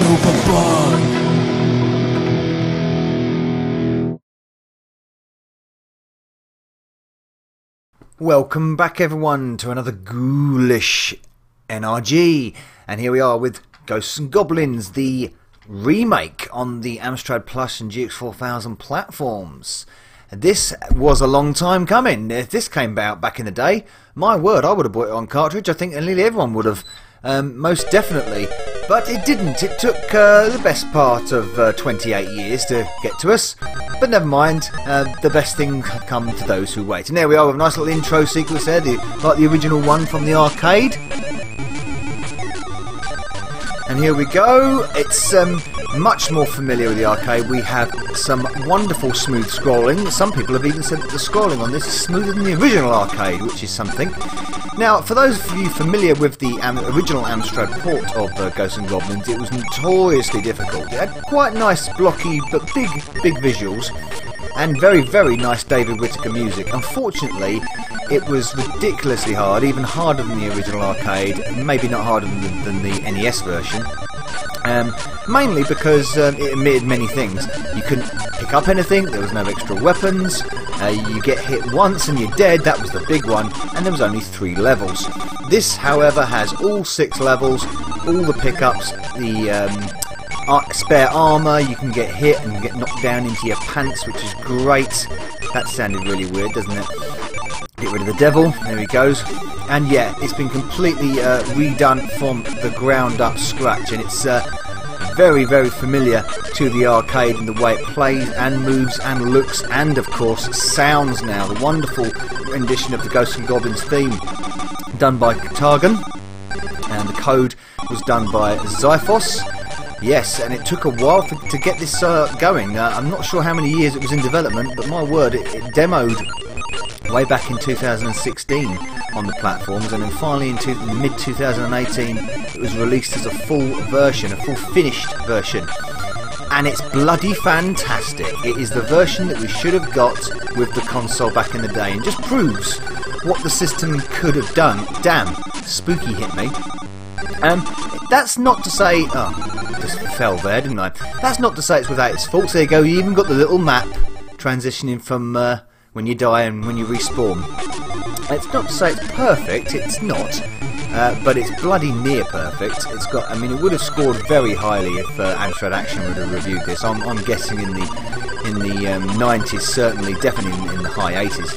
Overburn. Welcome back everyone to another ghoulish NRG, and here we are with Ghosts and Goblins, the remake on the Amstrad Plus and GX4000 platforms. This was a long time coming. If this came out back in the day, my word, I would have bought it on cartridge. I think nearly everyone would have, most definitely. But it didn't. It took the best part of 28 years to get to us. But never mind, the best things come to those who wait. And there we are with a nice little intro sequence there, like the original one from the arcade. And here we go. It's much more familiar with the arcade. We have some wonderful smooth scrolling. Some people have even said that the scrolling on this is smoother than the original arcade, which is something. Now, for those of you familiar with the original Amstrad port of Ghosts and Goblins, it was notoriously difficult. It had quite nice, blocky, but big visuals, and very, very nice David Whittaker music. Unfortunately, it was ridiculously hard, even harder than the original arcade, maybe not harder than the NES version. Mainly because it omitted many things. You couldn't pick up anything, there was no extra weapons, you get hit once and you're dead, that was the big one, and there was only 3 levels. This, however, has all 6 levels, all the pickups, the spare armour, you can get hit and get knocked down into your pants, which is great. That sounded really weird, doesn't it? Get rid of the devil, there he goes. And yeah, it's been completely redone from the ground up scratch, and it's very, very familiar to the arcade in the way it plays and moves and looks and of course sounds now. The wonderful rendition of the Ghosts and Goblins theme done by Targan, and the code was done by Xifos. Yes, and it took a while to get this going. I'm not sure how many years it was in development, but my word, it demoed way back in 2016 on the platforms, and then finally in mid-2018 it was released as a full version, a full finished version. And it's bloody fantastic. It is the version that we should have got with the console back in the day, and just proves what the system could have done. Damn, spooky hit me. That's not to say... oh, just fell there, didn't I? That's not to say it's without its faults. There you go, you even got the little map transitioning from when you die and when you respawn. It's not to say it's perfect, it's not, but it's bloody near perfect. It's got, I mean, it would have scored very highly if Amstrad Action would have reviewed this. I'm guessing in the 90s, certainly, definitely in the high 80s.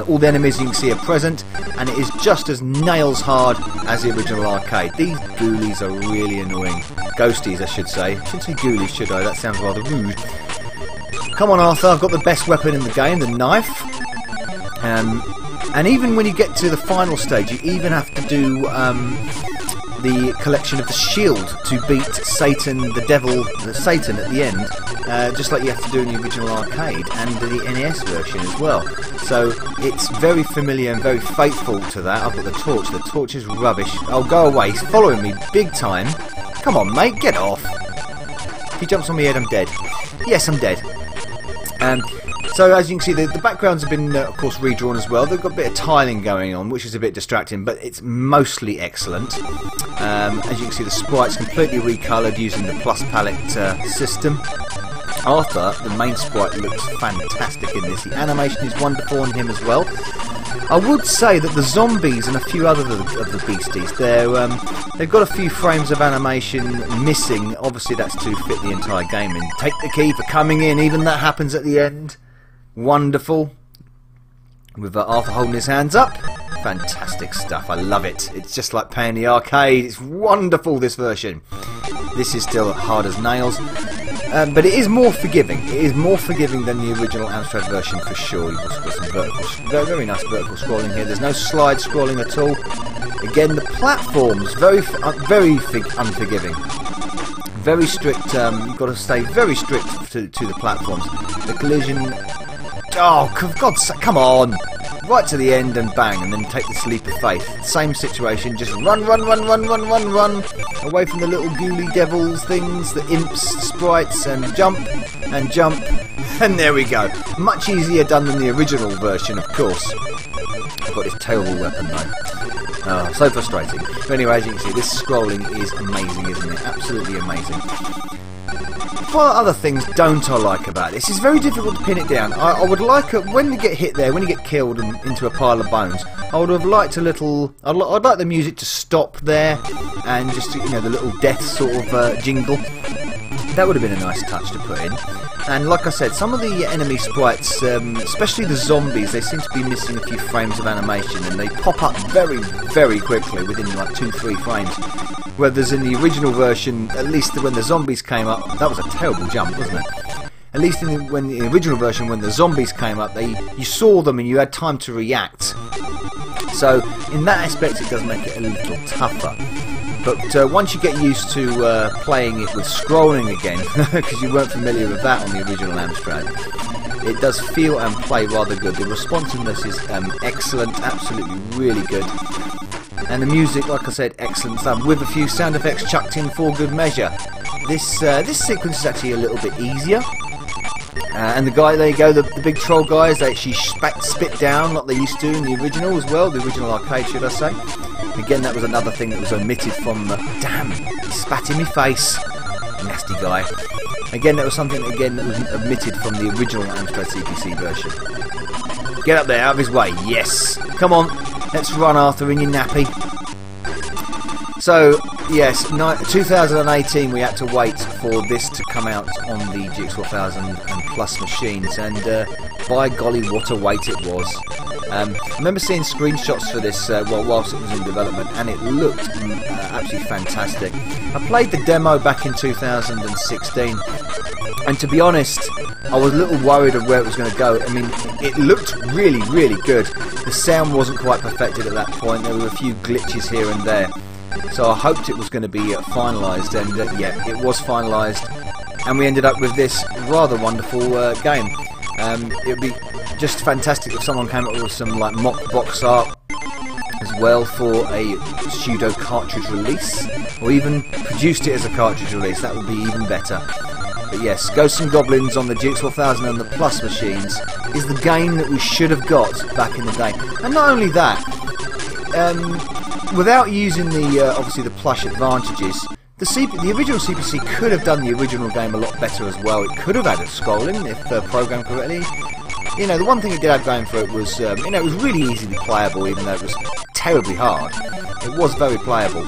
All the enemies you can see are present, and it is just as nails hard as the original arcade. These ghoulies are really annoying. Ghosties, I should say. I shouldn't say ghoulies, should I? That sounds rather rude. Come on, Arthur, I've got the best weapon in the game, the knife. And even when you get to the final stage, you even have to do the collection of the shield to beat Satan, the devil, Satan at the end, just like you have to do in the original arcade and the NES version as well. So it's very familiar and very faithful to that. I've got the torch. The torch is rubbish. Oh, go away. He's following me big time. Come on, mate, get off. If he jumps on my head, I'm dead. Yes, I'm dead. So as you can see, the backgrounds have been, of course, redrawn as well. They've got a bit of tiling going on, which is a bit distracting, but it's mostly excellent. As you can see, the sprite's completely recoloured using the plus palette system. Arthur, the main sprite, looks fantastic in this. The animation is wonderful on him as well. I would say that the zombies and a few other of the beasties, they've got a few frames of animation missing. Obviously, that's to fit the entire game in. Take the key for coming in. Even that happens at the end. Wonderful. With Arthur holding his hands up. Fantastic stuff. I love it. It's just like playing the arcade. It's wonderful, this version. This is still hard as nails. But it is more forgiving. It is more forgiving than the original Amstrad version for sure. You've also got some vertical, very nice vertical scrolling here. There's no slide scrolling at all. Again, the platforms very unforgiving. Very strict. You've got to stay very strict to the platforms. The collision. Oh, for God's sake! Come on! Right to the end and bang, and then take the leap of faith. Same situation, just run away from the little ghouly devils things, the imps, sprites, and jump, and there we go. Much easier done than the original version, of course. I've got this terrible weapon though. Oh, so frustrating. But anyway, as you can see, this scrolling is amazing, isn't it? Absolutely amazing. What other things don't I like about this? It's very difficult to pin it down. I would like it when you get hit there, when you get killed and into a pile of bones. I would have liked a little. I'd like the music to stop there, and just the little death sort of jingle. That would have been a nice touch to put in. And like I said, some of the enemy sprites, especially the zombies, they seem to be missing a few frames of animation, and they pop up very, very quickly within like 2-3 frames. Whereas in the original version, at least when the zombies came up, that was a terrible jump, wasn't it? At least when the original version, when the zombies came up, you saw them and you had time to react. So in that aspect, it does make it a little tougher. But once you get used to playing it with scrolling again, because you weren't familiar with that on the original Amstrad, it does feel and play rather good. The responsiveness is excellent, absolutely really good. And the music, like I said, excellent stuff, with a few sound effects chucked in for good measure. This sequence is actually a little bit easier. And the guy, there you go, the big troll guys, they actually spit down like they used to in the original as well, the original arcade, should I say. Again, that was another thing that was omitted from... damn, he spat in my face. Nasty guy. Again, that was something that was omitted from the original Amstrad CPC version. Get up there, out of his way. Yes. Come on. Let's run, Arthur, in your nappy. So, yes, 2018 we had to wait for this to come out on the GX4000 and Plus machines, and by golly, what a wait it was. I remember seeing screenshots for this whilst it was in development, and it looked absolutely fantastic. I played the demo back in 2016, and to be honest, I was a little worried of where it was going to go. I mean, it looked really, really good. The sound wasn't quite perfected at that point. There were a few glitches here and there. So I hoped it was going to be finalised, and yeah, it was finalised, and we ended up with this rather wonderful game. It would be just fantastic if someone came up with some like mock box art as well for a pseudo cartridge release, or even produced it as a cartridge release. That would be even better. But yes, Ghosts N Goblins on the GX4000 and the Plus machines is the game that we should have got back in the day. And not only that, without using the obviously the plush advantages, the original CPC could have done the original game a lot better as well. It could have added scrolling if programmed correctly. You know, the one thing it did have going for it was, it was really easily playable, even though it was terribly hard. It was very playable,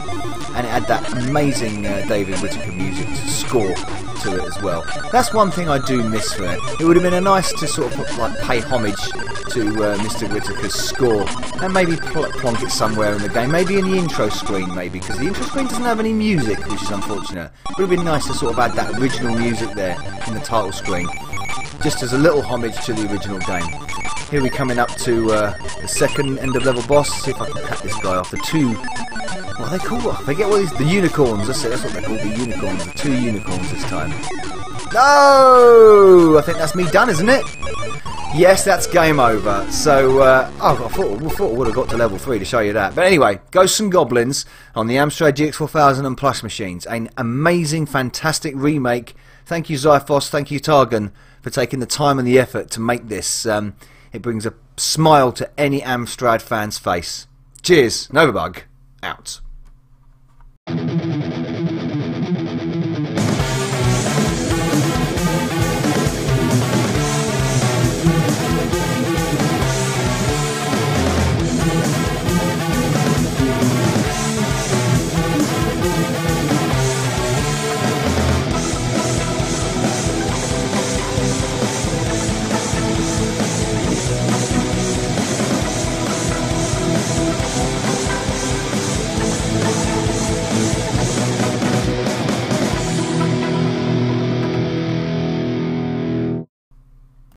and it had that amazing David Whittaker music to score to it as well. That's one thing I do miss for it. It would have been nice to sort of like pay homage to Mr. Whittaker's score, and maybe plonk it somewhere in the game, maybe in the intro screen, maybe, because the intro screen doesn't have any music, which is unfortunate. It would have been nice to sort of add that original music there in the title screen, just as a little homage to the original game. Here we're coming up to the second end of level boss. See if I can cut this guy off. The two, what are they called? They get all these, the unicorns. That's it. That's what they're called. The unicorns. The two unicorns this time. No, I think that's me done, isn't it? Yes, that's game over. So, I thought I would have got to level 3 to show you that. But anyway, Ghosts N Goblins on the Amstrad GX4000 and Plus machines. An amazing, fantastic remake. Thank you, Xifos. Thank you, Targan, for taking the time and the effort to make this. It brings a smile to any Amstrad fan's face. Cheers. Novabug. Out.